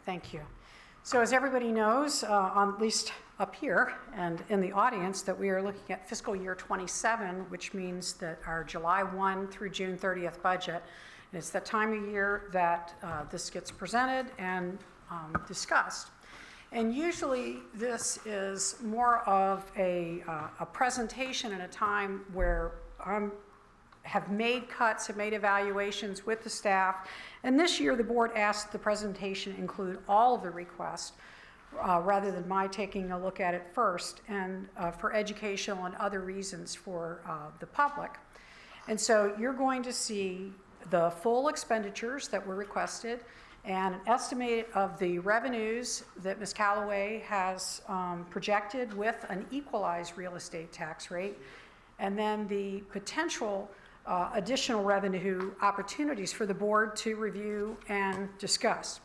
Thank you. So as everybody knows, at least up here and in the audience, that we are looking at fiscal year 27, which means that our July 1 through June 30th budget. And it's that time of year that this gets presented and discussed. And usually this is more of a presentation in a time where I have made cuts, have made evaluations with the staff. And this year the board asked the presentation include all of the requests rather than my taking a look at it first, and for educational and other reasons for the public. And so you're going to see the full expenditures that were requested and an estimate of the revenues that Ms. Calloway has projected with an equalized real estate tax rate, and then the potential additional revenue opportunities for the board to review and discuss.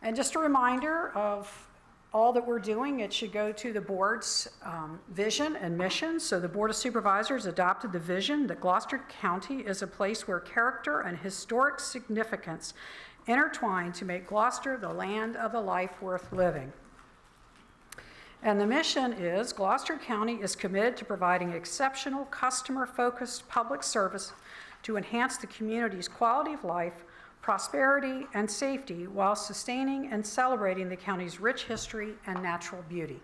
And just a reminder of all that we're doing, it should go to the board's vision and mission. So the Board of Supervisors adopted the vision that Gloucester County is a place where character and historic significance intertwine to make Gloucester the land of a life worth living. And the mission is Gloucester County is committed to providing exceptional customer-focused public service to enhance the community's quality of life, prosperity, and safety while sustaining and celebrating the county's rich history and natural beauty.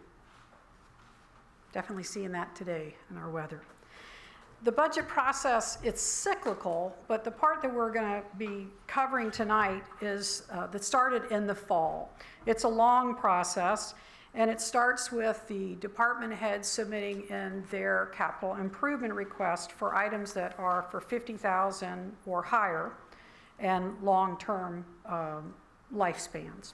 Definitely seeing that today in our weather. The budget process, it's cyclical, but the part that we're going to be covering tonight is that started in the fall. It's a long process, and it starts with the department heads submitting in their capital improvement request for items that are for $50,000 or higher and long-term lifespans.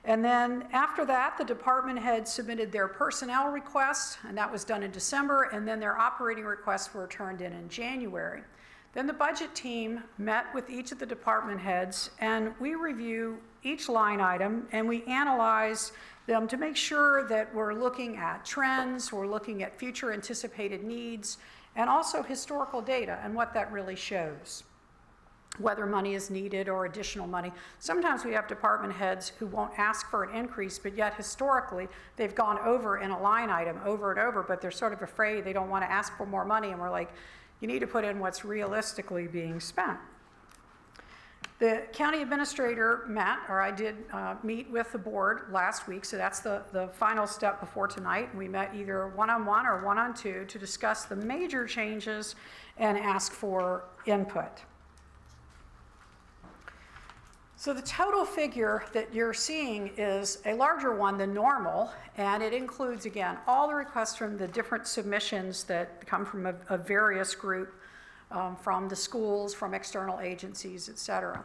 And then after that, the department heads submitted their personnel requests, and that was done in December, and then their operating requests were turned in January. Then the budget team met with each of the department heads, and we review each line item, and we analyze them to make sure that we're looking at trends, we're looking at future anticipated needs, and also historical data and what that really shows, whether money is needed or additional money. Sometimes we have department heads who won't ask for an increase, but yet historically they've gone over in a line item over and over, but they're sort of afraid, they don't want to ask for more money, and we're like, you need to put in what's realistically being spent. The county administrator met, or I did meet with the board last week, so that's the final step before tonight. We met either one-on-one or one-on-two to discuss the major changes and ask for input. So the total figure that you're seeing is a larger one than normal, and it includes, again, all the requests from the different submissions that come from a various group, from the schools, from external agencies, et cetera.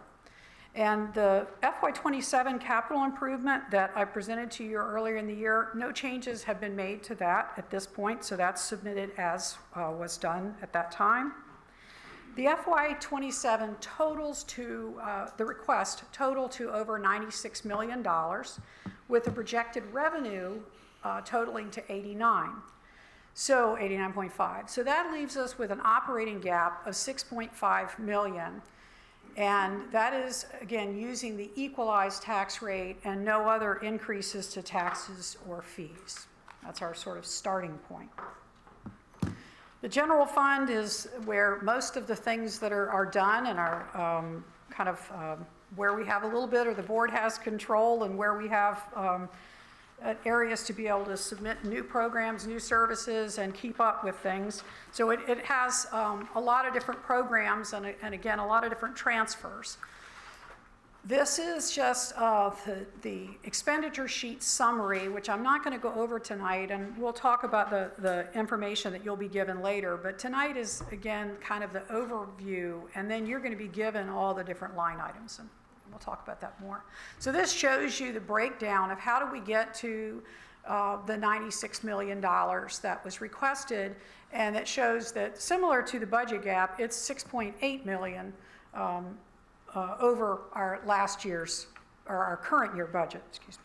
And the FY27 capital improvement that I presented to you earlier in the year, no changes have been made to that at this point, so that's submitted as was done at that time. The FY27 totals to, the request total to over $96 million, with a projected revenue totaling to 89. So 89.5. So that leaves us with an operating gap of 6.5 million. And that is, again, using the equalized tax rate and no other increases to taxes or fees. That's our sort of starting point. The general fund is where most of the things that are done and are kind of where we have a little bit, or the board has control, and where we have areas to be able to submit new programs, new services, and keep up with things. So it has a lot of different programs and again, a lot of different transfers. This is just the expenditure sheet summary, which I'm not going to go over tonight, and we'll talk about the information that you'll be given later. But tonight is, again, kind of the overview, and then you're going to be given all the different line items, and we'll talk about that more. So this shows you the breakdown of how do we get to the $96 million that was requested, and it shows that, similar to the budget gap, it's $6.8 million over our last year's, or our current year budget, excuse me.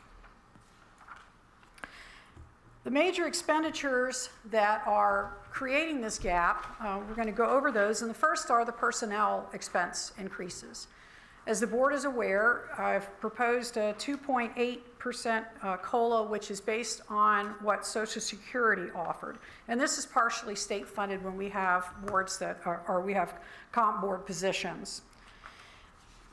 The major expenditures that are creating this gap, we're going to go over those, and the first are the personnel expense increases. As the board is aware, I've proposed a 2.8% COLA, which is based on what Social Security offered. And this is partially state funded when we have boards that are, or we have comp board positions.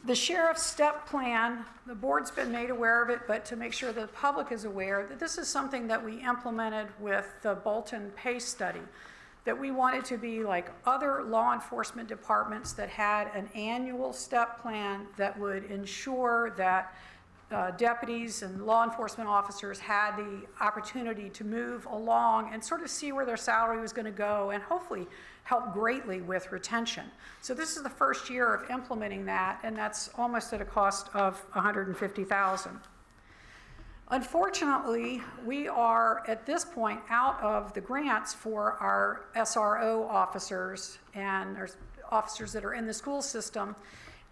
The sheriff's step plan, the board's been made aware of it, but to make sure the public is aware that this is something that we implemented with the Bolton pay study, that we wanted to be like other law enforcement departments that had an annual step plan that would ensure that deputies and law enforcement officers had the opportunity to move along and sort of see where their salary was going to go and hopefully help greatly with retention. So this is the first year of implementing that, and that's almost at a cost of $150,000. Unfortunately, we are at this point out of the grants for our SRO officers and our officers that are in the school system.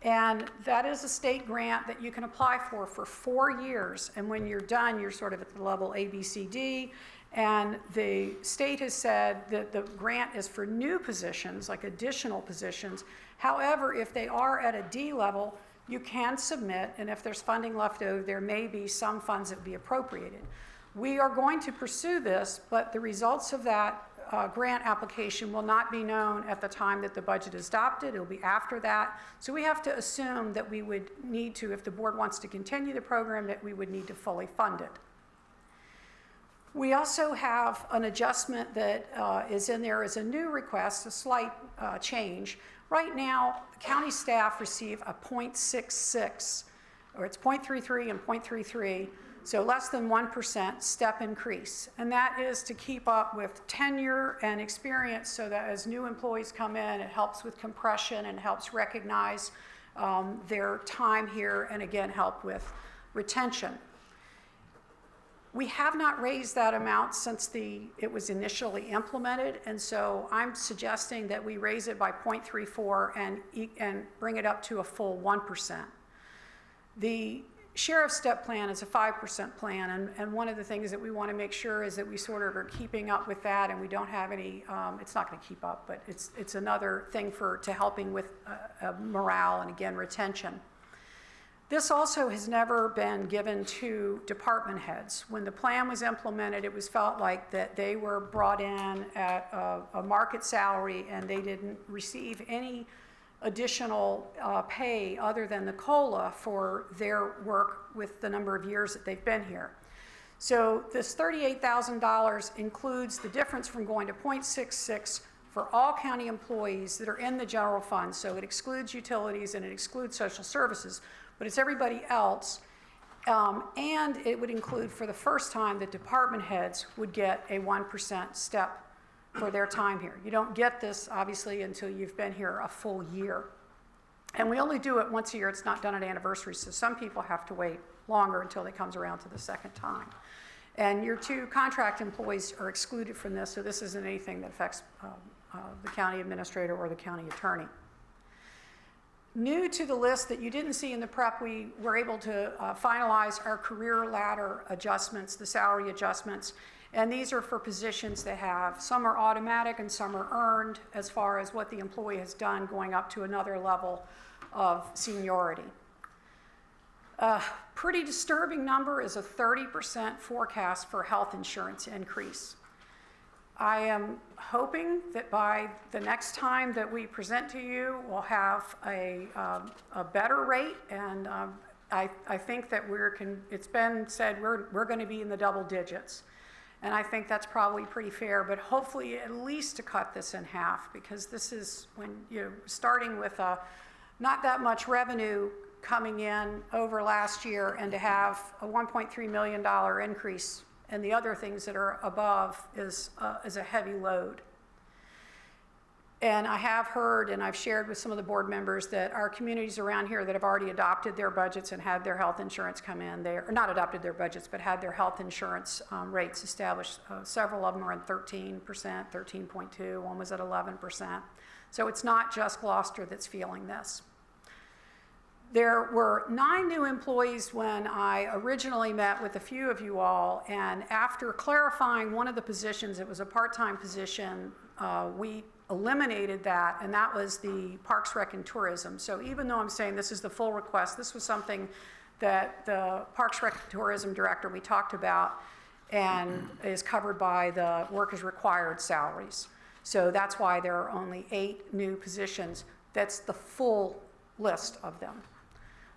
And that is a state grant that you can apply for 4 years. And when you're done, you're sort of at the level A, B, C, D. And the state has said that the grant is for new positions, like additional positions. However, if they are at a D level, you can submit, and if there's funding left over, there may be some funds that would be appropriated. We are going to pursue this, but the results of that grant application will not be known at the time that the budget is adopted. It will be after that. So we have to assume that we would need to, if the board wants to continue the program, that we would need to fully fund it. We also have an adjustment that is in there as a new request, a slight change. Right now, the county staff receive a 0.66, or it's 0.33 and 0.33, so less than 1% step increase. And that is to keep up with tenure and experience so that as new employees come in, it helps with compression and helps recognize their time here and again help with retention. We have not raised that amount since it was initially implemented, and so I'm suggesting that we raise it by 0.34 and bring it up to a full 1%. The sheriff's step plan is a 5% plan, and one of the things that we want to make sure is that we sort of are keeping up with that, and we don't have any, it's not going to keep up, but it's another thing to helping with morale and again retention. This also has never been given to department heads. When the plan was implemented, it was felt like that they were brought in at a market salary and they didn't receive any additional pay other than the COLA for their work with the number of years that they've been here. So this $38,000 includes the difference from going to 0.66 for all county employees that are in the general fund. So it excludes utilities and it excludes social services, but it's everybody else. And it would include for the first time that department heads would get a 1% step for their time here. You don't get this, obviously, until you've been here a full year. And we only do it once a year. It's not done at anniversaries, so some people have to wait longer until it comes around to the second time. And your 2 contract employees are excluded from this, so this isn't anything that affects the county administrator or the county attorney. New to the list that you didn't see in the prep, we were able to finalize our career ladder adjustments, the salary adjustments. And these are for positions that have, some are automatic and some are earned as far as what the employee has done going up to another level of seniority. A pretty disturbing number is a 30% forecast for health insurance increase. I am hoping that by the next time that we present to you, we'll have a better rate, and I think that it's been said we're going to be in the double digits. And I think that's probably pretty fair, but hopefully at least to cut this in half, because this is when you're starting with not that much revenue coming in over last year, and to have a $1.3 million increase and the other things that are above is a heavy load. And I have heard, and I've shared with some of the board members, that our communities around here that have already adopted their budgets and had their health insurance come in, or not adopted their budgets, but had their health insurance rates established. Several of them are at 13%, 13.2, one was at 11%. So it's not just Gloucester that's feeling this. There were 9 new employees when I originally met with a few of you all, and after clarifying one of the positions, it was a part-time position, we eliminated that, and that was the Parks, Rec, and Tourism. So even though I'm saying this is the full request, this was something that the Parks, Rec, and Tourism Director we talked about and is covered by the work as required salaries. So that's why there are only 8 new positions. That's the full list of them,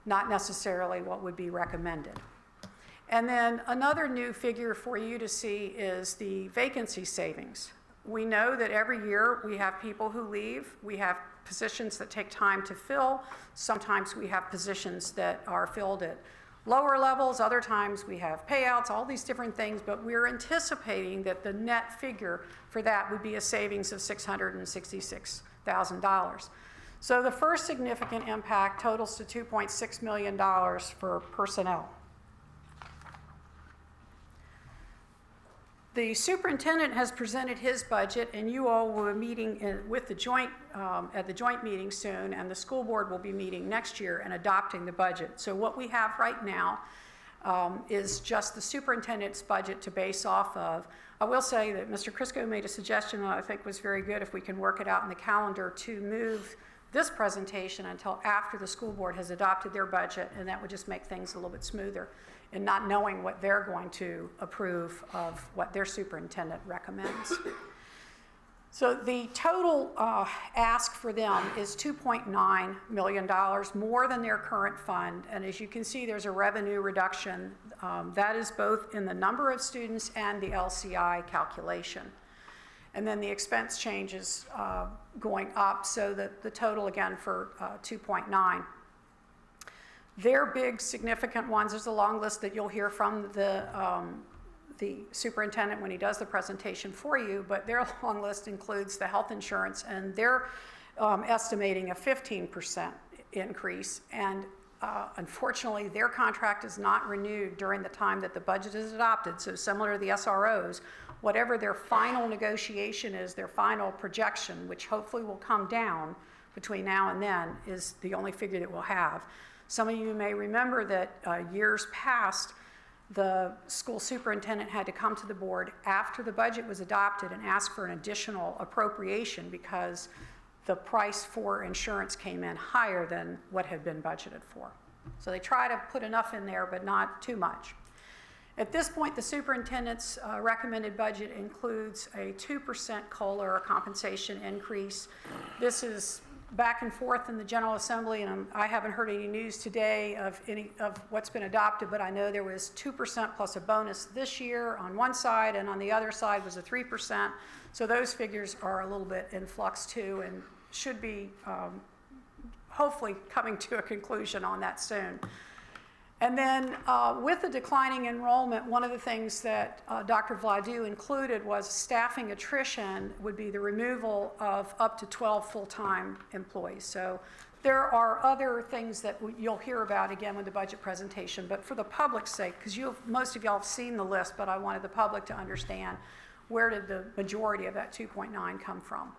not necessarily what would be recommended. And then another new figure for you to see is the vacancy savings. We know that every year we have people who leave. We have positions that take time to fill. Sometimes we have positions that are filled at lower levels. Other times we have payouts, all these different things, but we're anticipating that the net figure for that would be a savings of $666,000. So the first significant impact totals to $2.6 million for personnel. The superintendent has presented his budget, and you all will be meeting with the joint, at the joint meeting soon, and the school board will be meeting next year and adopting the budget. So what we have right now is just the superintendent's budget to base off of. I will say that Mr. Crisco made a suggestion that I think was very good, if we can work it out in the calendar, to move this presentation until after the school board has adopted their budget, and that would just make things a little bit smoother in not knowing what they're going to approve of what their superintendent recommends. So the total ask for them is $2.9 million, more than their current fund. And as you can see, there's a revenue reduction. That is both in the number of students and the LCI calculation. And then the expense changes going up, so that the total again for 2.9. Their big significant ones, there's a long list that you'll hear from the superintendent when he does the presentation for you, but their long list includes the health insurance, and they're estimating a 15% increase. And unfortunately, their contract is not renewed during the time that the budget is adopted. So similar to the SROs, whatever their final negotiation is, their final projection, which hopefully will come down between now and then, is the only figure that we'll have. Some of you may remember that years past, the school superintendent had to come to the board after the budget was adopted and ask for an additional appropriation because the price for insurance came in higher than what had been budgeted for. So they try to put enough in there, but not too much. At this point, the superintendent's recommended budget includes a 2% COLA, or compensation increase. This is back and forth in the General Assembly, and I haven't heard any news today of any of what's been adopted, but I know there was 2% plus a bonus this year on one side, and on the other side was a 3%. So those figures are a little bit in flux too, and should be hopefully coming to a conclusion on that soon. And then with the declining enrollment, one of the things that Dr. Vladu included was staffing attrition would be the removal of up to 12 full-time employees. So there are other things that you'll hear about again with the budget presentation, but for the public's sake, because most of y'all have seen the list, but I wanted the public to understand where did the majority of that 2.9 come from.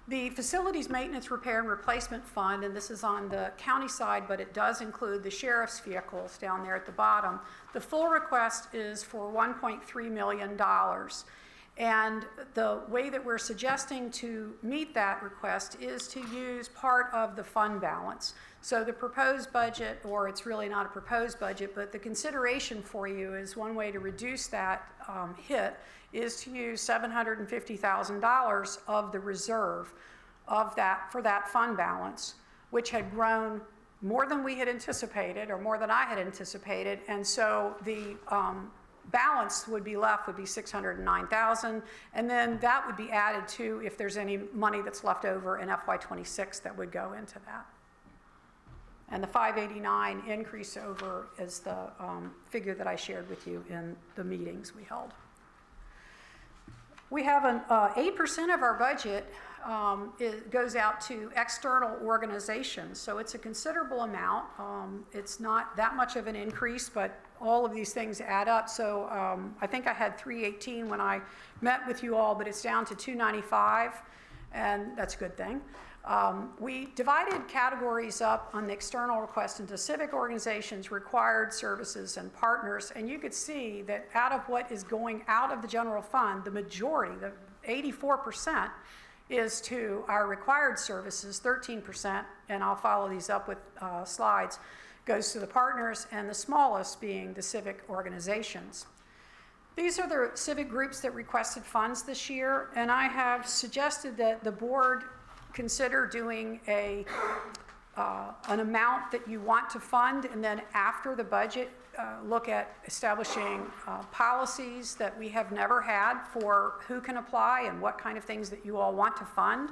The Facilities Maintenance, Repair, and Replacement Fund, and this is on the county side, but it does include the sheriff's vehicles down there at the bottom. The full request is for $1.3 million. And the way that we're suggesting to meet that request is to use part of the fund balance. So the proposed budget, or it's really not a proposed budget, but the consideration for you is one way to reduce that hit is to use $750,000 of the reserve of that for that fund balance, which had grown more than we had anticipated, or more than I had anticipated, and so the balance would be left would be $609,000, and then that would be added to if there's any money that's left over in FY26 that would go into that. And the 589 increase over is the figure that I shared with you in the meetings we held. We have an 8% of our budget it goes out to external organizations, so it's a considerable amount. It's not that much of an increase, but all of these things add up. So I think I had 318 when I met with you all, but it's down to 295, and that's a good thing. We divided categories up on the external request into civic organizations, required services, and partners, and you could see that out of what is going out of the general fund, the majority, the 84% is to our required services, 13%, and I'll follow these up with slides, goes to the partners, and the smallest being the civic organizations. These are the civic groups that requested funds this year, and I have suggested that the board consider doing an amount that you want to fund, and then after the budget, look at establishing policies that we have never had for who can apply and what kind of things that you all want to fund,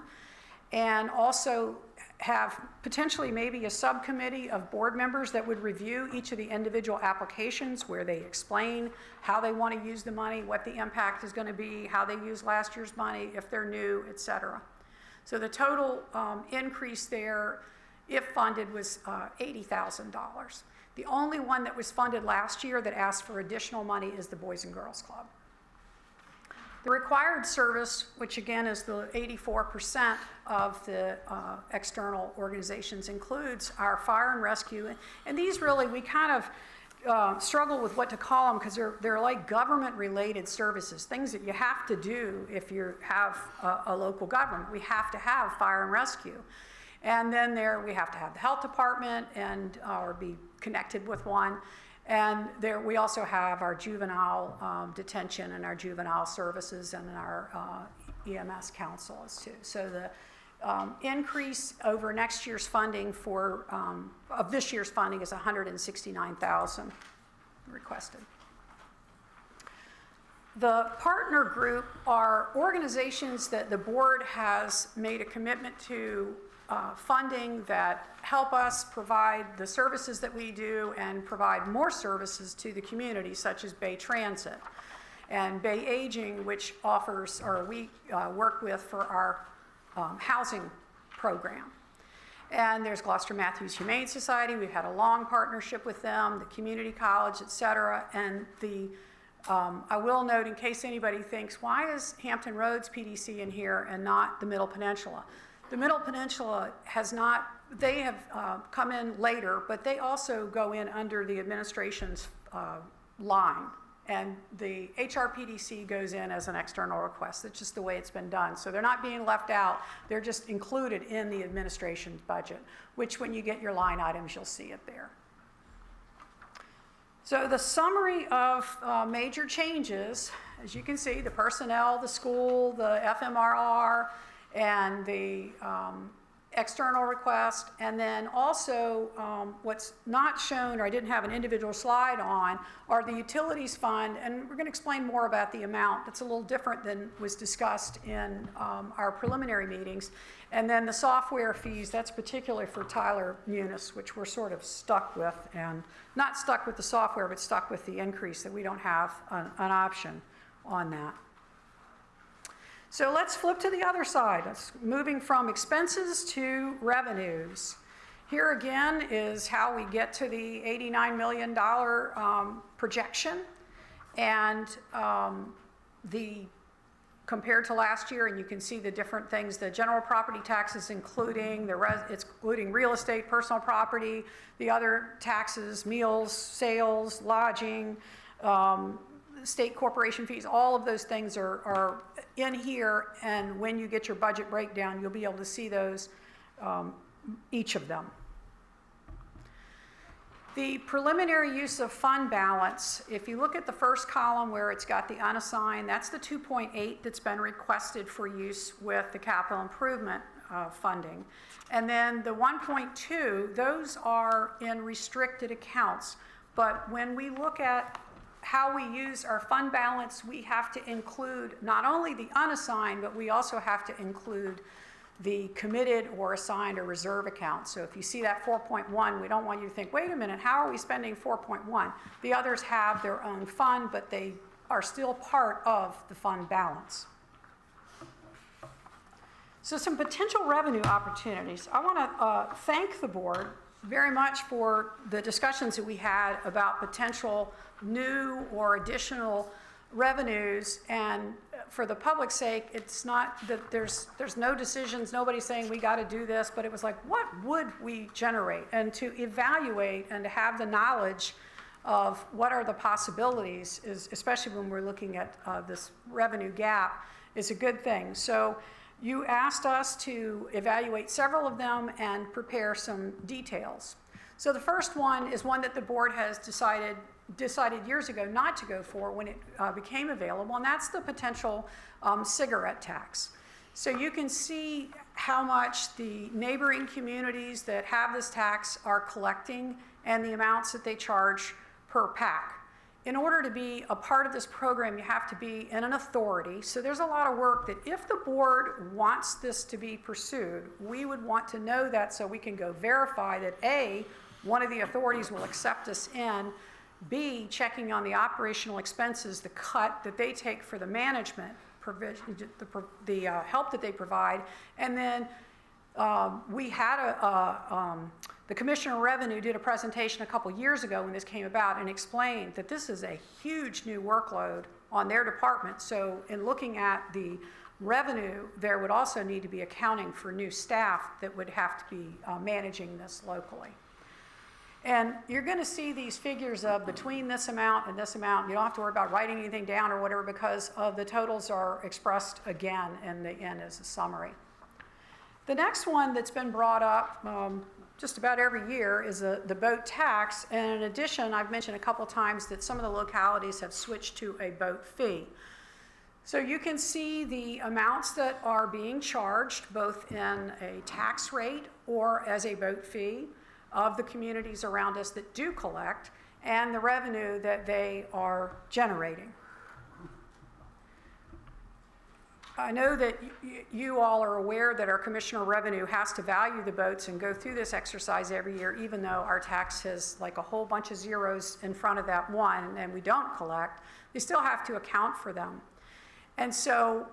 and also have potentially maybe a subcommittee of board members that would review each of the individual applications where they explain how they want to use the money, what the impact is going to be, how they use last year's money, if they're new, et cetera. So the total increase there, if funded, was $80,000. The only one that was funded last year that asked for additional money is the Boys and Girls Club. The required service, which again is the 84% of the external organizations, includes our fire and rescue. And these really, we kind of struggle with what to call them because they're like government-related services, things that you have to do if you have a local government. We have to have fire and rescue. And then we have to have the health department or be connected with one. And there we also have our juvenile detention and our juvenile services and our EMS councils too. So the increase over next year's funding of this year's funding is $169,000 requested. The partner group are organizations that the board has made a commitment to funding that help us provide the services that we do and provide more services to the community, such as Bay Transit and Bay Aging, which offers, or we work with for our housing program. And there's Gloucester Matthews Humane Society. We've had a long partnership with them, the community college, et cetera. And I will note, in case anybody thinks, why is Hampton Roads PDC in here and not the Middle Peninsula? The Middle Peninsula they have come in later, but they also go in under the administration's line. And the HRPDC goes in as an external request. That's just the way it's been done. So they're not being left out. They're just included in the administration's budget, which when you get your line items, you'll see it there. So the summary of major changes, as you can see, the personnel, the school, the FMRR, and the external request, and then also what's not shown, or I didn't have an individual slide on, are the utilities fund, and we're going to explain more about the amount. That's a little different than was discussed in our preliminary meetings. And then the software fees, that's particularly for Tyler Munis, which we're sort of stuck with, and not stuck with the software, but stuck with the increase that we don't have an option on that. So let's flip to the other side. It's moving from expenses to revenues. Here again is how we get to the $89 million projection, and compared to last year, and you can see the different things. The general property taxes, including excluding real estate, personal property, the other taxes, meals, sales, lodging, state corporation fees, all of those things are in here, and when you get your budget breakdown, you'll be able to see those, each of them. The preliminary use of fund balance, if you look at the first column where it's got the unassigned, that's the 2.8 that's been requested for use with the capital improvement funding. And then the 1.2, those are in restricted accounts. But when we look at how we use our fund balance, we have to include not only the unassigned, but we also have to include the committed or assigned or reserve account. So if you see that 4.1, we don't want you to think, wait a minute, how are we spending 4.1? The others have their own fund, but they are still part of the fund balance. So some potential revenue opportunities. I want to thank the board very much for the discussions that we had about potential new or additional revenues, and for the public's sake, it's not that there's no decisions, nobody's saying we got to do this, but it was like, what would we generate? And to evaluate and to have the knowledge of what are the possibilities, is especially when we're looking at this revenue gap, is a good thing. So you asked us to evaluate several of them and prepare some details. So the first one is one that the board has decided years ago not to go for when it became available, and that's the potential cigarette tax. So you can see how much the neighboring communities that have this tax are collecting and the amounts that they charge per pack. In order to be a part of this program, you have to be in an authority. So there's a lot of work that if the board wants this to be pursued, we would want to know that so we can go verify that A, one of the authorities will accept us in, B, checking on the operational expenses, the cut that they take for the management, the help that they provide, and then we had the Commissioner of Revenue did a presentation a couple years ago when this came about and explained that this is a huge new workload on their department. So in looking at the revenue, there would also need to be accounting for new staff that would have to be managing this locally. And you're going to see these figures of between this amount and this amount. You don't have to worry about writing anything down or whatever because the totals are expressed again in the end as a summary. The next one that's been brought up just about every year is the boat tax. And in addition, I've mentioned a couple times that some of the localities have switched to a boat fee. So you can see the amounts that are being charged both in a tax rate or as a boat fee of the communities around us that do collect and the revenue that they are generating. I know that you all are aware that our Commissioner of Revenue has to value the boats and go through this exercise every year, even though our tax has like a whole bunch of zeros in front of that one and we don't collect, they still have to account for them. And so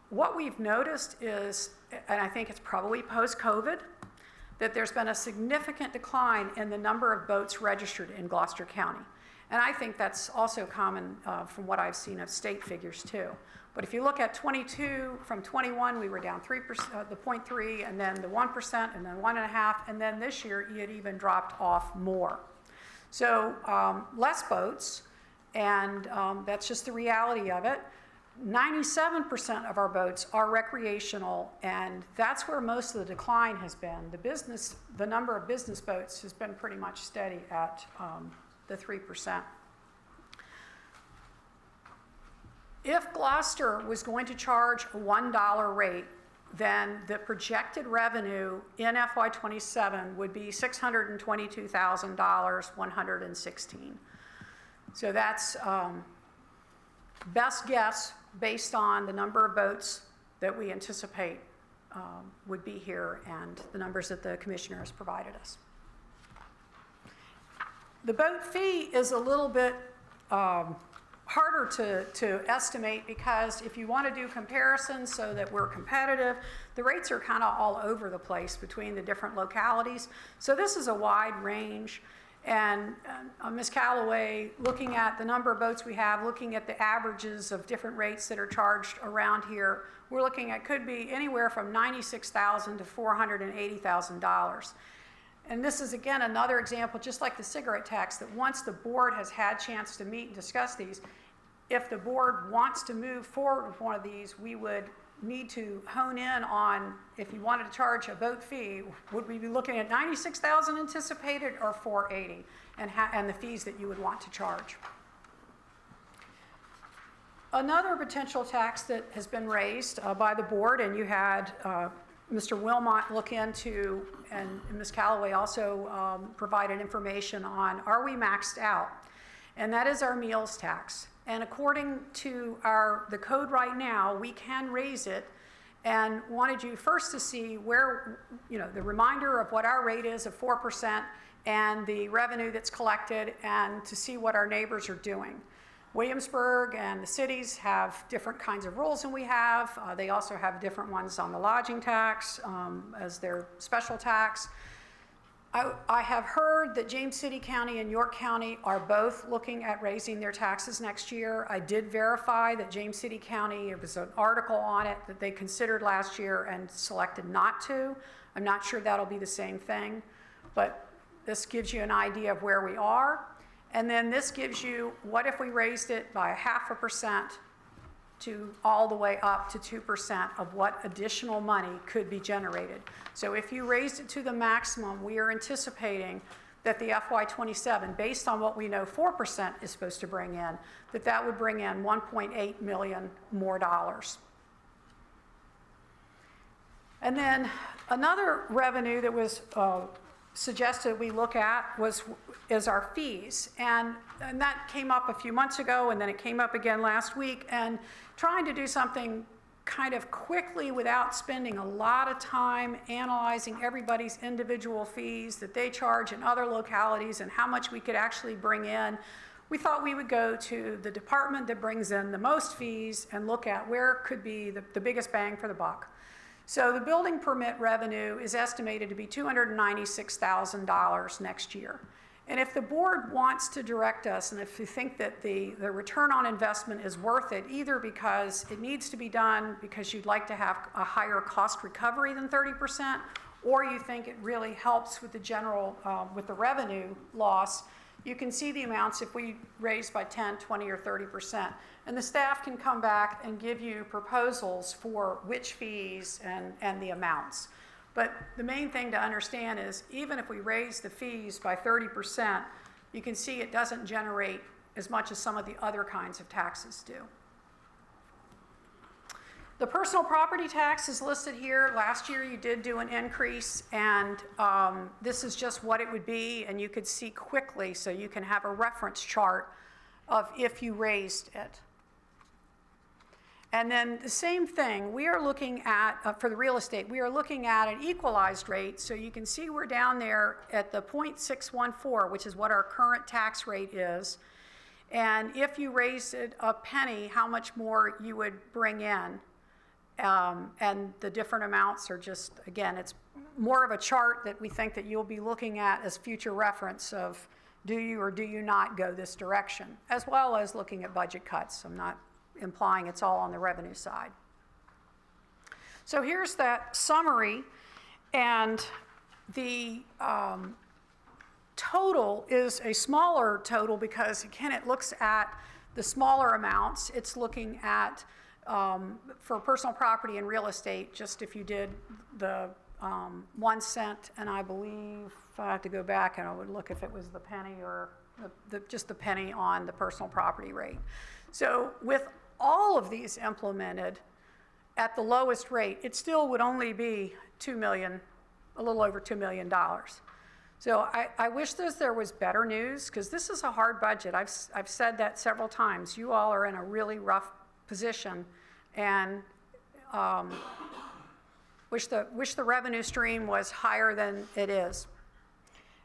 what we've noticed is, and I think it's probably post-COVID, that there's been a significant decline in the number of boats registered in Gloucester County. And I think that's also common from what I've seen of state figures too. But if you look at 22, from 21, we were down 3%, the 0.3, and then the 1%, and then 1.5, and then this year it even dropped off more. So less boats, and that's just the reality of it. 97% of our boats are recreational, and that's where most of the decline has been. The number of business boats has been pretty much steady at the 3%. If Gloucester was going to charge a $1 rate, then the projected revenue in FY27 would be $622,116. So that's best guess based on the number of boats that we anticipate would be here and the numbers that the Commissioner has provided us. The boat fee is a little bit harder to estimate because if you want to do comparisons so that we're competitive, the rates are kind of all over the place between the different localities. So this is a wide range. And Ms. Calloway, looking at the number of boats we have, looking at the averages of different rates that are charged around here, we're looking at could be anywhere from $96,000 to $480,000. And this is, again, another example, just like the cigarette tax, that once the board has had a chance to meet and discuss these, if the board wants to move forward with one of these, we would need to hone in on, if you wanted to charge a boat fee, would we be looking at $96,000 anticipated or $480, and the fees that you would want to charge. Another potential tax that has been raised by the board, and you had Mr. Wilmot look into, and Ms. Calloway also provided information on, are we maxed out? And that is our meals tax. And according to the code right now, we can raise it, and wanted you first to see where, the reminder of what our rate is of 4% and the revenue that's collected, and to see what our neighbors are doing. Williamsburg and the cities have different kinds of rules than we have. They also have different ones on the lodging tax as their special tax. I have heard that James City County and York County are both looking at raising their taxes next year. I did verify that James City County, there was an article on it that they considered last year and selected not to. I'm not sure that'll be the same thing, but this gives you an idea of where we are. And then this gives you, what if we raised it by 0.5% to all the way up to 2% of what additional money could be generated. So if you raised it to the maximum, we are anticipating that the FY27, based on what we know 4% is supposed to bring in, that would bring in $1.8 million more dollars. And then another revenue that was suggested we look at is our fees. And that came up a few months ago, and then it came up again last week. And trying to do something kind of quickly without spending a lot of time analyzing everybody's individual fees that they charge in other localities and how much we could actually bring in, we thought we would go to the department that brings in the most fees and look at where could be the biggest bang for the buck. So the building permit revenue is estimated to be $296,000 next year. And if the board wants to direct us, and if you think that the return on investment is worth it, either because it needs to be done because you'd like to have a higher cost recovery than 30%, or you think it really helps with the general, with the revenue loss, you can see the amounts if we raise by 10, 20, or 30%. And the staff can come back and give you proposals for which fees and the amounts. But the main thing to understand is even if we raise the fees by 30%, you can see it doesn't generate as much as some of the other kinds of taxes do. The personal property tax is listed here. Last year you did do an increase, and this is just what it would be, and you could see quickly so you can have a reference chart of if you raised it. And then the same thing, we are looking at, for the real estate, we are looking at an equalized rate, so you can see we're down there at the 0.614, which is what our current tax rate is. And if you raised it a penny, how much more you would bring in. And the different amounts are just, again, it's more of a chart that we think that you'll be looking at as future reference of do you or do you not go this direction, as well as looking at budget cuts. I'm not implying it's all on the revenue side. So here's that summary, and the total is a smaller total because, again, it looks at the smaller amounts. It's looking at, for personal property and real estate, just if you did the 1 cent, and I believe, I have to go back and I would look if it was the penny or just the penny on the personal property rate. So with all of these implemented at the lowest rate, it still would only be $2 million, a little over $2 million. So I wish there was better news, because this is a hard budget. I've said that several times. You all are in a really rough position, and wish the revenue stream was higher than it is.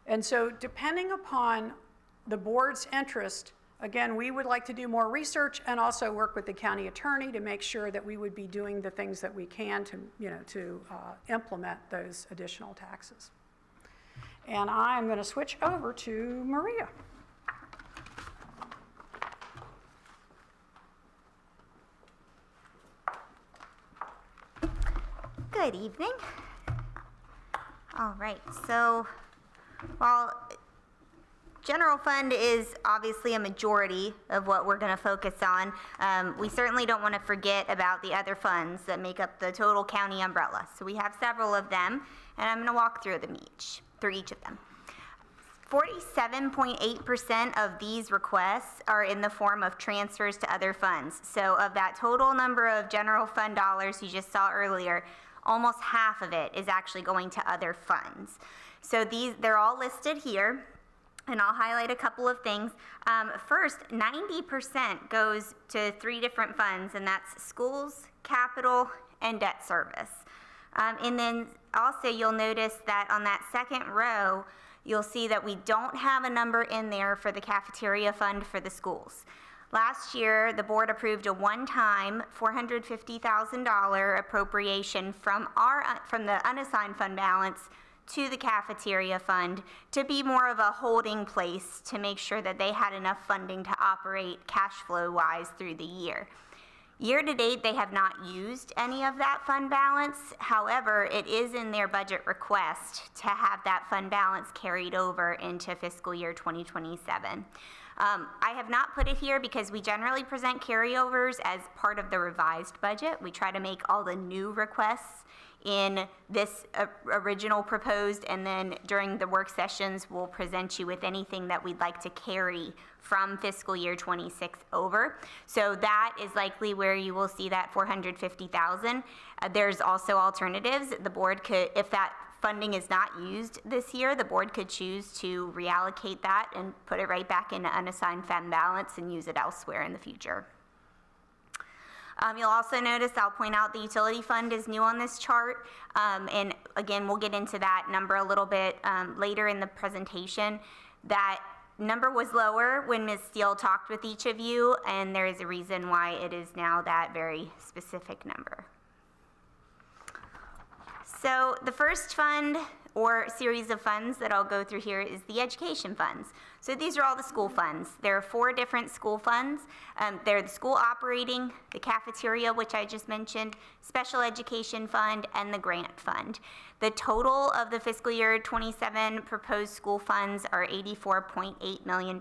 And so depending upon the board's interest, again, we would like to do more research and also work with the county attorney to make sure that we would be doing the things that we can to, to implement those additional taxes. And I'm going to switch over to Maria. Good evening. All right, so while general fund is obviously a majority of what we're going to focus on, we certainly don't want to forget about the other funds that make up the total county umbrella. So we have several of them, and I'm going to walk through each of them. 47.8% of these requests are in the form of transfers to other funds. So of that total number of general fund dollars you just saw earlier, almost half of it is actually going to other funds. So they're all listed here, and I'll highlight a couple of things. First, 90% goes to 3 different funds, and that's schools, capital, and debt service. And then also you'll notice that on that second row, you'll see that we don't have a number in there for the cafeteria fund for the schools. Last year, the board approved a one-time $450,000 appropriation from the unassigned fund balance to the cafeteria fund to be more of a holding place to make sure that they had enough funding to operate cash flow-wise through the year. Year to date, they have not used any of that fund balance. However, it is in their budget request to have that fund balance carried over into fiscal year 2027. I have not put it here because we generally present carryovers as part of the revised budget. We try to make all the new requests in this original proposed, and then during the work sessions, we'll present you with anything that we'd like to carry from fiscal year 26 over. So that is likely where you will see that 450,000. There's also alternatives. The board could, if that funding is not used this year, the board could choose to reallocate that and put it right back into unassigned fund balance and use it elsewhere in the future. You'll also notice, I'll point out the utility fund is new on this chart. And again, we'll get into that number a little bit later in the presentation. That number was lower when Ms. Steele talked with each of you, and there is a reason why it is now that very specific number. So the first fund or series of funds that I'll go through here is the education funds. So these are all the school funds. There are 4 different school funds. They're the school operating, the cafeteria, which I just mentioned, special education fund, and the grant fund. The total of the fiscal year 27 proposed school funds are $84.8 million.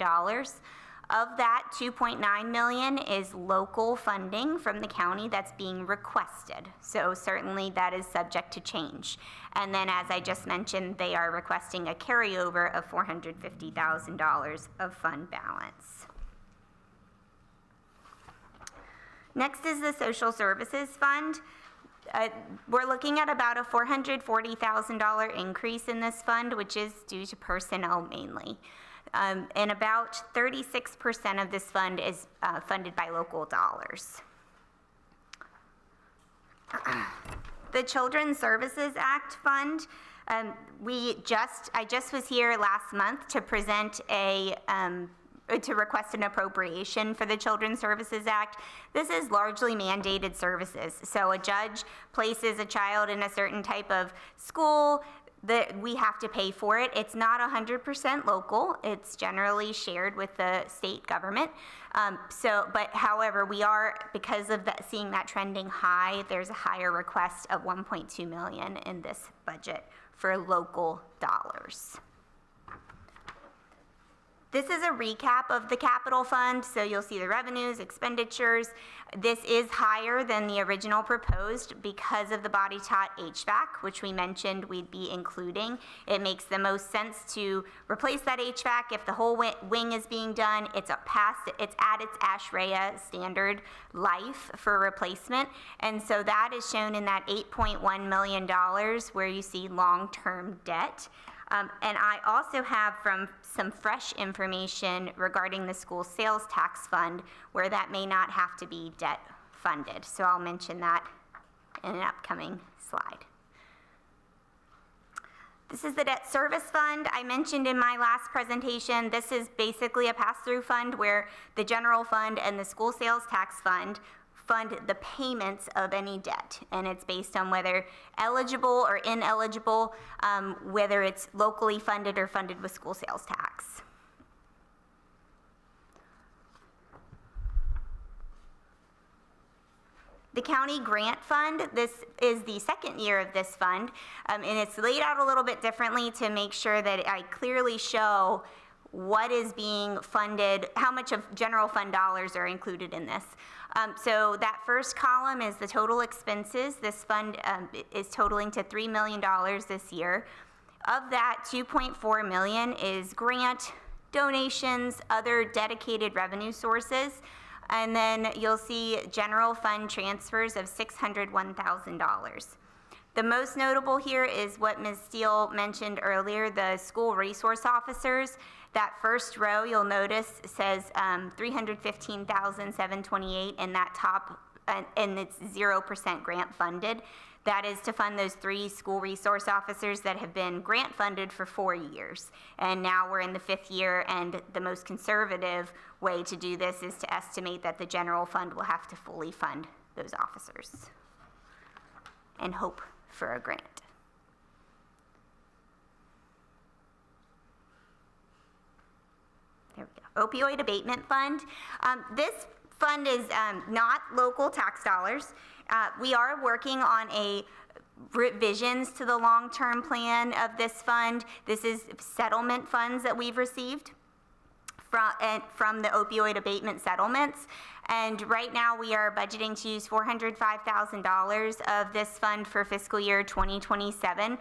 Of that, $2.9 million is local funding from the county that's being requested. So certainly that is subject to change. And then, as I just mentioned, they are requesting a carryover of $450,000 of fund balance. Next is the social services fund. We're looking at about a $440,000 increase in this fund, which is due to personnel mainly. And about 36% of this fund is funded by local dollars. The Children's Services Act Fund, I just was here last month to present to request an appropriation for the Children's Services Act. This is largely mandated services. So a judge places a child in a certain type of school, that we have to pay for it. It's not 100% local. It's generally shared with the state government. But however, we are, because of that, seeing that trending high, there's a higher request of $1.2 million in this budget for local dollars. This is a recap of the capital fund, so you'll see the revenues, expenditures. This is higher than the original proposed because of the body taught HVAC, which we mentioned we'd be including. It makes the most sense to replace that HVAC if the whole wing is being done. It's at its ASHRAEA standard life for replacement, and so that is shown in that $8.1 million where you see long-term debt. And I also have some fresh information regarding the school sales tax fund where that may not have to be debt funded. So I'll mention that in an upcoming slide. This is the debt service fund I mentioned in my last presentation. This is basically a pass-through fund where the general fund and the school sales tax fund fund the payments of any debt, and it's based on whether eligible or ineligible, whether it's locally funded or funded with school sales tax. The county grant fund, this is the second year of this fund, and it's laid out a little bit differently to make sure that I clearly show what is being funded, how much of general fund dollars are included in this. So that first column is the total expenses. This fund is totaling to $3 million this year. Of that, $2.4 million is grant, donations, other dedicated revenue sources, and then you'll see general fund transfers of $601,000. The most notable here is what Ms. Steele mentioned earlier, the school resource officers. That first row, you'll notice, says $315,728 in that top, and it's 0% grant funded. That is to fund those 3 school resource officers that have been grant funded for 4 years. And now we're in the 5th year, and the most conservative way to do this is to estimate that the general fund will have to fully fund those officers and hope for a grant. There we go. Opioid abatement fund. This fund is not local tax dollars. We are working on revisions to the long-term plan of this fund. This is settlement funds that we've received from the opioid abatement settlements. And right now we are budgeting to use $405,000 of this fund for fiscal year 2027.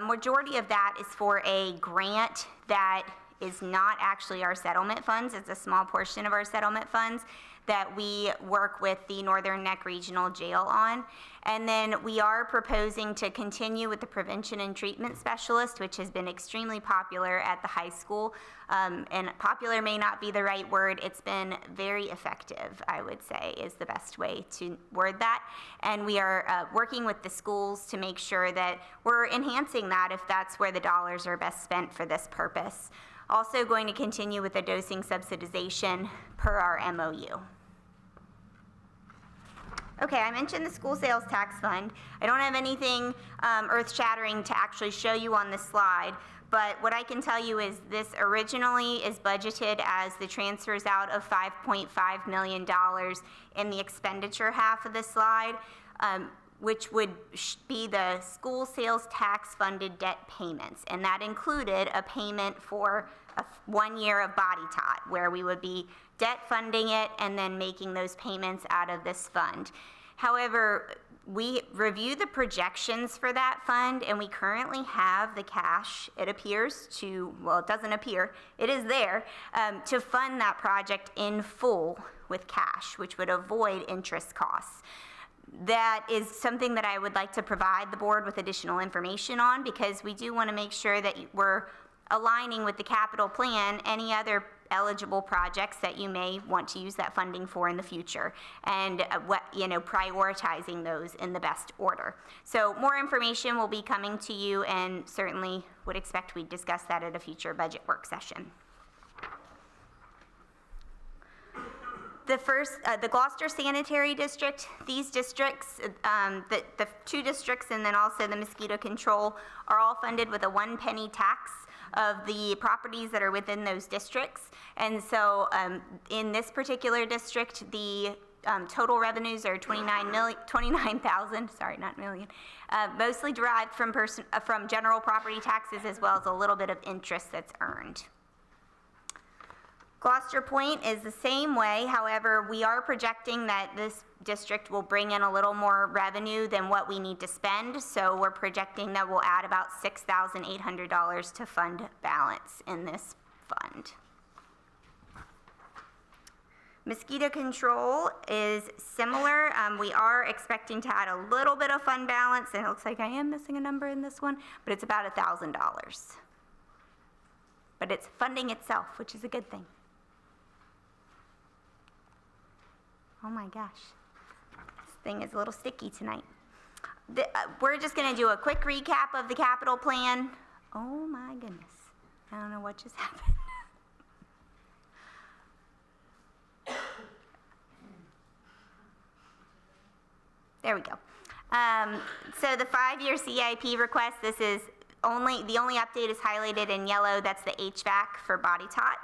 Majority of that is for a grant that is not actually our settlement funds. It's a small portion of our settlement funds that we work with the Northern Neck Regional Jail on. And then we are proposing to continue with the prevention and treatment specialist, which has been extremely popular at the high school. And popular may not be the right word. It's been very effective, I would say, is the best way to word that. And we are working with the schools to make sure that we're enhancing that if that's where the dollars are best spent for this purpose. Also going to continue with the dosing subsidization per our MOU. Okay, I mentioned the school sales tax fund. I don't have anything earth-shattering to actually show you on this slide, but what I can tell you is this originally is budgeted as the transfers out of $5.5 million in the expenditure half of the slide, which would be the school sales tax funded debt payments. And that included a payment for 1 year of body tot, where we would be debt funding it and then making those payments out of this fund. However, we review the projections for that fund, and we currently have the cash, it appears to, well, it doesn't appear, it is there, to fund that project in full with cash, which would avoid interest costs. That is something that I would like to provide the board with additional information on, because we do want to make sure that we're aligning with the capital plan any other eligible projects that you may want to use that funding for in the future, and prioritizing those in the best order. So more information will be coming to you, and certainly would expect we'd discuss that at a future budget work session. The first, the Gloucester Sanitary District, these districts, the two districts and then also the mosquito control are all funded with a 1 penny tax of the properties that are within those districts. And so in this particular district, the total revenues are 29,000, sorry, not million, mostly derived from general property taxes, as well as a little bit of interest that's earned. Gloucester Point is the same way. However, we are projecting that this district will bring in a little more revenue than what we need to spend. So we're projecting that we'll add about $6,800 to fund balance in this fund. Mosquito control is similar. We are expecting to add a little bit of fund balance, and it looks like I am missing a number in this one, but it's about $1,000. But it's funding itself, which is a good thing. Oh my gosh, this thing is a little sticky tonight. We're just gonna do a quick recap of the capital plan. Oh my goodness, I don't know what just happened. There we go. So the 5-year CIP request, this is the only update is highlighted in yellow. That's the HVAC for body tot.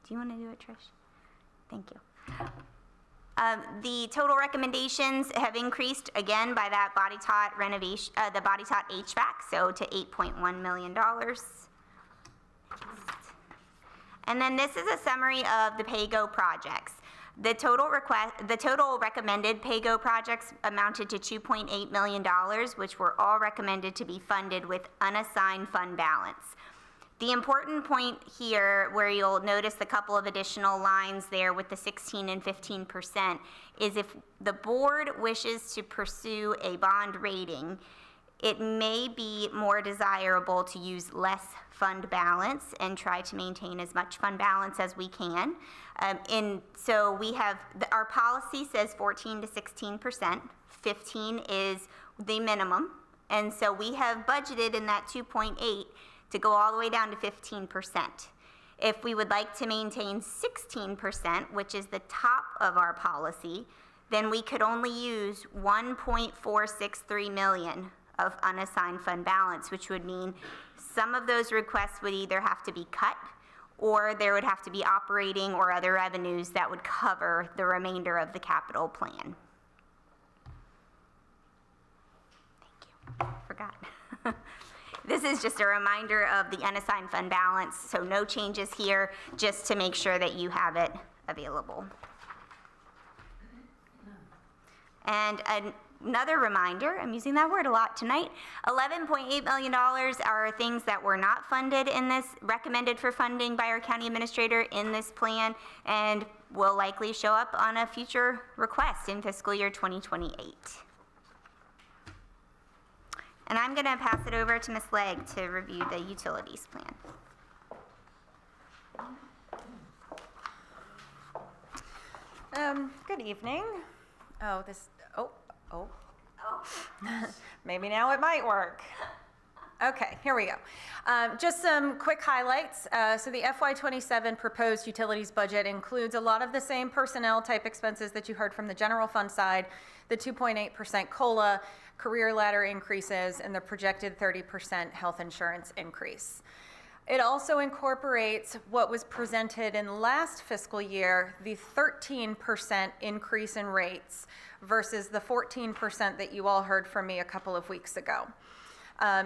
Do you want to do it, Trish? Thank you. The total recommendations have increased again by that body tot renovation, the body tot HVAC, so to $8.1 million. And then this is a summary of the PAYGO projects. The total recommended PAYGO projects amounted to $2.8 million, which were all recommended to be funded with unassigned fund balance. The important point here, where you'll notice a couple of additional lines there with the 16 and 15%, is if the board wishes to pursue a bond rating, it may be more desirable to use less fund balance and try to maintain as much fund balance as we can. So we have, our policy says 14 to 16%, 15 is the minimum, and so we have budgeted in that 2.8 to go all the way down to 15%. If we would like to maintain 16%, which is the top of our policy, then we could only use $1.463 million of unassigned fund balance, which would mean some of those requests would either have to be cut or there would have to be operating or other revenues that would cover the remainder of the capital plan. Thank you. Forgot. This is just a reminder of the unassigned fund balance, so no changes here, just to make sure that you have it available. And another reminder, I'm using that word a lot tonight, $11.8 million are things that were not funded in this, recommended for funding by our county administrator in this plan, and will likely show up on a future request in fiscal year 2028. And I'm going to pass it over to Ms. Legg to review the utilities plan. Good evening. Maybe now it might work. Okay, here we go. Just some quick highlights. So the FY27 proposed utilities budget includes a lot of the same personnel type expenses that you heard from the general fund side, the 2.8% COLA, career ladder increases, and the projected 30% health insurance increase. It also incorporates what was presented in last fiscal year, the 13% increase in rates versus the 14% that you all heard from me a couple of weeks ago.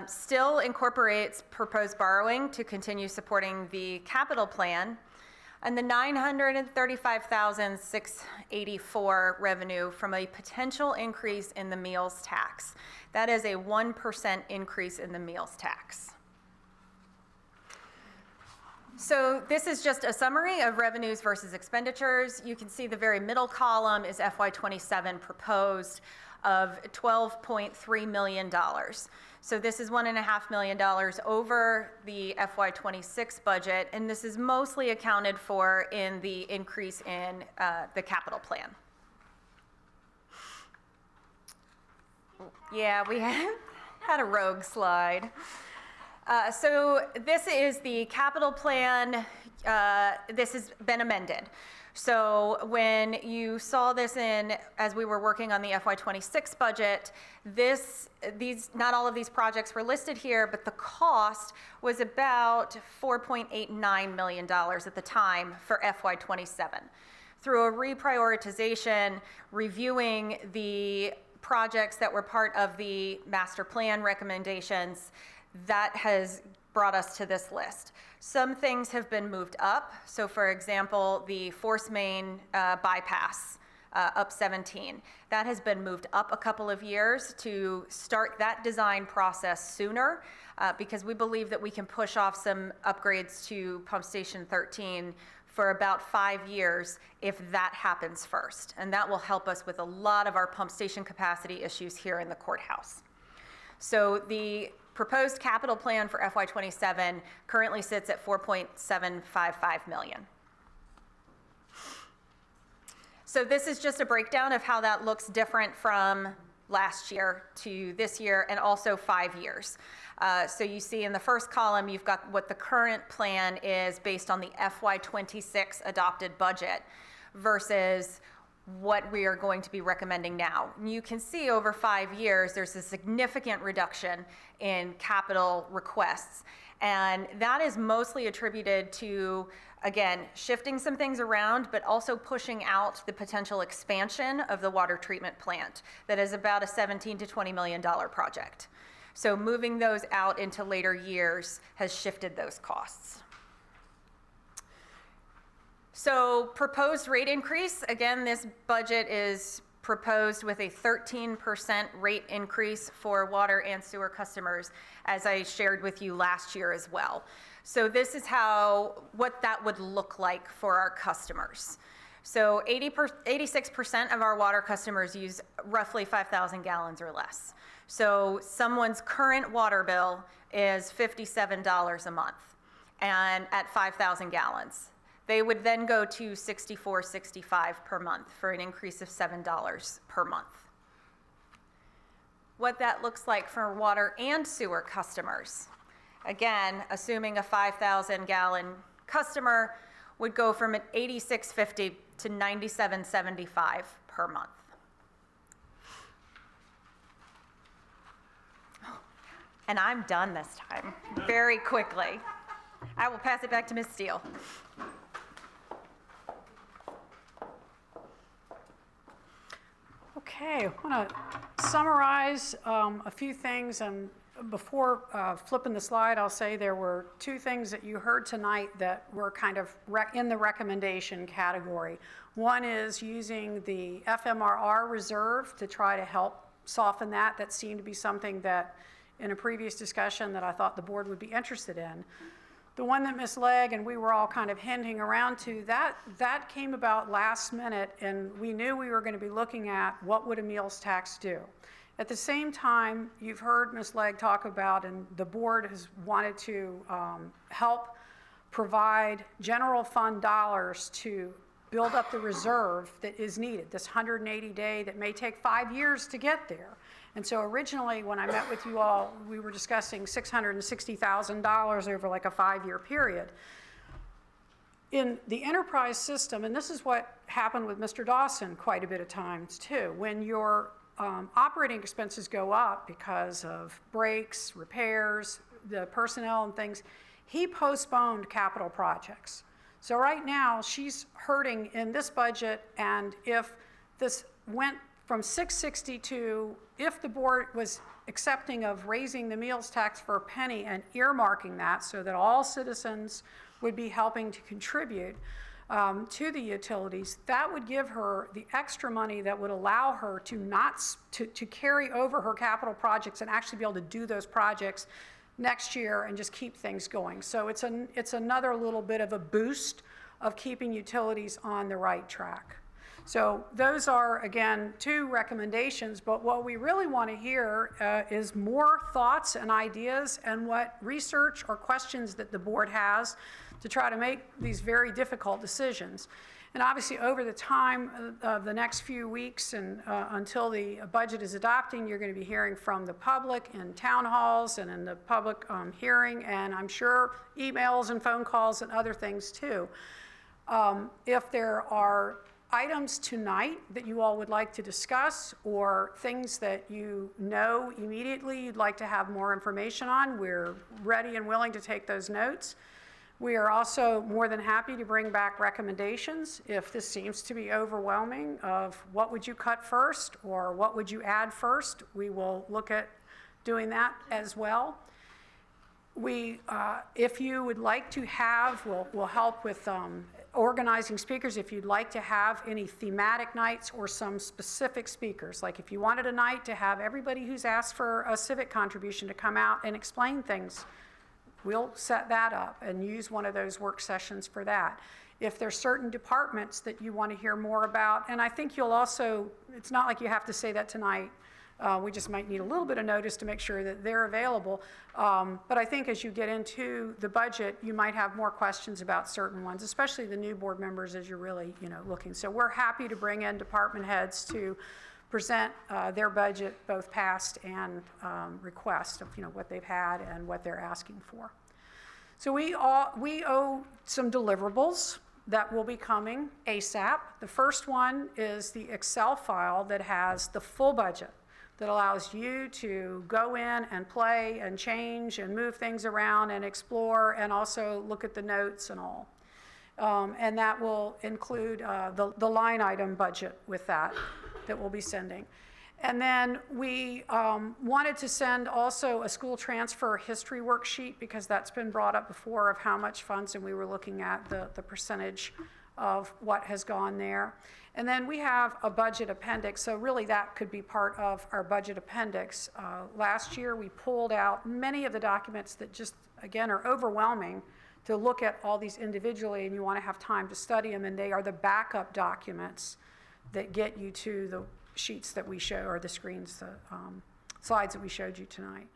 Still incorporates proposed borrowing to continue supporting the capital plan, and the $935,684 revenue from a potential increase in the meals tax. That is a 1% increase in the meals tax. So this is just a summary of revenues versus expenditures. You can see the very middle column is FY27 proposed of $12.3 million. So this is $1.5 million over the FY26 budget, and this is mostly accounted for in the increase in the capital plan. Yeah, we had a rogue slide. So this is the capital plan. This has been amended. So when you saw this in, as we were working on the FY26 budget, not all of these projects were listed here, but the cost was about $4.89 million at the time for FY27. Through a reprioritization, reviewing the projects that were part of the master plan recommendations, that has brought us to this list. Some things have been moved up. So for example, the Force Main bypass up 17. That has been moved up a couple of years to start that design process sooner because we believe that we can push off some upgrades to Pump Station 13 for about 5 years if that happens first. And that will help us with a lot of our pump station capacity issues here in the courthouse. So the proposed capital plan for FY27 currently sits at $4.755 million. So this is just a breakdown of how that looks different from last year to this year and also 5 years. So you see in the first column, you've got what the current plan is based on the FY26 adopted budget versus what we are going to be recommending now. And you can see over 5 years, there's a significant reduction in capital requests. And that is mostly attributed to, again, shifting some things around, but also pushing out the potential expansion of the water treatment plant. That is about a $17 to $20 million project. So moving those out into later years has shifted those costs. So proposed rate increase, again, this budget is proposed with a 13% rate increase for water and sewer customers, as I shared with you last year as well. So this is what that would look like for our customers. So 86% of our water customers use roughly 5,000 gallons or less. So someone's current water bill is $57 a month, and at 5,000 gallons. They would then go to $64.65 per month for an increase of $7 per month. What that looks like for water and sewer customers. Again, assuming a 5,000 gallon customer would go from an $86.50 to $97.75 per month. And I'm done this time, very quickly. I will pass it back to Ms. Steele. Okay, I want to summarize a few things, and before flipping the slide, I'll say there were two things that you heard tonight that were kind of in the recommendation category. One is using the FMRR reserve to try to help soften that. That seemed to be something that in a previous discussion that I thought the board would be interested in. The one that Ms. Legg and we were all kind of hinting around to, that came about last minute, and we knew we were going to be looking at what would a meals tax do. At the same time, you've heard Ms. Legg talk about, and the board has wanted to help provide general fund dollars to build up the reserve that is needed, this 180-day that may take 5 years to get there. And so originally, when I met with you all, we were discussing $660,000 over like a 5-year period. In the enterprise system, and this is what happened with Mr. Dawson quite a bit of times too, when your operating expenses go up because of breaks, repairs, the personnel and things, he postponed capital projects. So right now, she's hurting in this budget, and if this went from 660 to, if the board was accepting of raising the meals tax for a penny and earmarking that so that all citizens would be helping to contribute to the utilities, that would give her the extra money that would allow her to to carry over her capital projects and actually be able to do those projects next year and just keep things going. So it's another little bit of a boost of keeping utilities on the right track. So those are, again, two recommendations, but what we really want to hear is more thoughts and ideas and what research or questions that the board has to try to make these very difficult decisions. And obviously over the time of the next few weeks and until the budget is adopting, you're going to be hearing from the public in town halls and in the public hearing, and I'm sure emails and phone calls and other things too. If there are items tonight that you all would like to discuss or things that you know immediately you'd like to have more information on, we're ready and willing to take those notes. We are also more than happy to bring back recommendations if this seems to be overwhelming of what would you cut first or what would you add first. We will look at doing that as well. If you would like to have, we'll help with organizing speakers. If you'd like to have any thematic nights or some specific speakers, like if you wanted a night to have everybody who's asked for a civic contribution to come out and explain things, we'll set that up and use one of those work sessions for that. If there's certain departments that you want to hear more about, and I think you'll also, it's not like you have to say that tonight, we just might need a little bit of notice to make sure that they're available. But I think as you get into the budget, you might have more questions about certain ones, especially the new board members as you're really looking. So we're happy to bring in department heads to present their budget, both past and request of what they've had and what they're asking for. So we owe some deliverables that will be coming ASAP. The first one is the Excel file that has the full budget, that allows you to go in and play and change and move things around and explore and also look at the notes and all. And that will include the line item budget with that we'll be sending. And then we wanted to send also a school transfer history worksheet because that's been brought up before of how much funds, and we were looking at the percentage of what has gone there. And then we have a budget appendix, so really that could be part of our budget appendix. Last year we pulled out many of the documents that just, again, are overwhelming to look at all these individually, and you want to have time to study them, and they are the backup documents that get you to the sheets that we show, or the screens, the slides that we showed you tonight.